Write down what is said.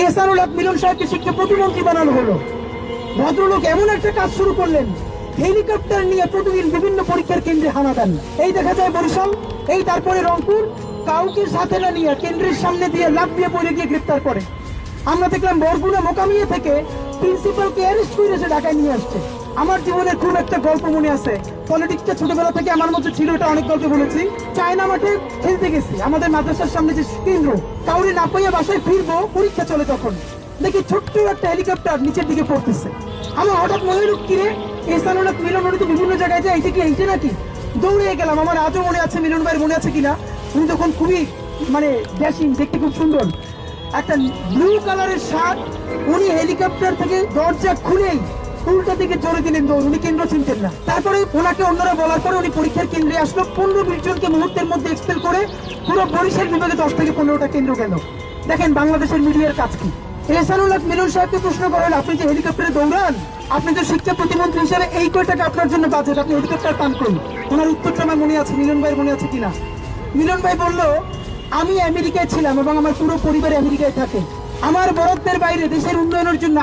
এহসানুল হক মিলন সাহেবকে শিক্ষা প্রতিমন্ত্রী বানানো হলো। ভদ্রলোক এমন একটা কাজ শুরু করলেন, হেলিকপ্টার নিয়ে প্রতিদিন বিভিন্ন পরীক্ষার কেন্দ্রে হানা দেন। এই দেখা যায় বরিশাল, এই তারপরে রংপুর, কাউকে সাথে না নিয়ে কেন্দ্রের সামনে দিয়ে লাফ দিয়ে পড়ে গিয়ে গ্রেপ্তার করে। আমরা দেখলাম বরগুনা মোকামিয়া থেকে প্রিন্সিপালকে অ্যারেস্ট করে এসে ঢাকায় নিয়ে আসছে। আমার জীবনের খুব একটা গল্প মনে আছে, পলিটিক্সটা ছোটবেলা থেকে আমার মধ্যে ছিল, এটা অনেক গল্প বলেছি। চায়না মাঠে খেলতে গেছি, আমাদের মাদ্রাসার সামনে যে কেন্দ্র, কাউরে না পাইয়া বাসায় ফিরবো, পরীক্ষা চলে, তখন দেখি ছোট্ট একটা হেলিকপ্টার নিচের দিকে পড়তেছে। আমার হঠাৎ মনে হলো কিরে, এহসানুল হক মিলন উনি তো বিভিন্ন জায়গায় যায়, এইটা কি এইটা নাকি? দৌড়ে গেলাম, আমার আজও মনে আছে, মিলন ভাইয়ের মনে আছে কিনা, উনি তখন খুবই মানে ড্যাশিং, দেখতে খুব সুন্দর, একটা ব্লু কালারের শার্ট। উনি হেলিকপ্টার থেকে দরজা খুলেই উল্টা দিকে জোরে দিলেন দৌড়, উনি কেন্দ্র চিনতেন না। তারপরে ওনাকে অন্যরা বলার পরে উনি পরীক্ষার কেন্দ্রে আসলো, 15-20 জনকে মুহূর্তের মধ্যে এক্সপেল করে পুরো বরিশাল বিভাগে 10 থেকে 15টা কেন্দ্র গেল। দেখেন বাংলাদেশের মিডিয়ার কাজ কি। এহসানুল হক মিলন সাহেবকে প্রশ্ন করেন, আপনি যে হেলিকপ্টারে দৌড়ান, আপনি তো শিক্ষা প্রতিমন্ত্রী হিসেবে এই কয় টাকা আপনার জন্য বাজেট, আপনি হেলিকপ্টার পান করুন। ওনার উত্তরটা আমার মনে আছে, মিলন ভাইয়ের মনে আছে কিনা। মিলন ভাই বলল, আমি আমেরিকায় ছিলাম এবং আমার পুরো পরিবার আমেরিকায় থাকে, আমার বরাদ্দের বাইরে দেশের উন্নয়নের জন্য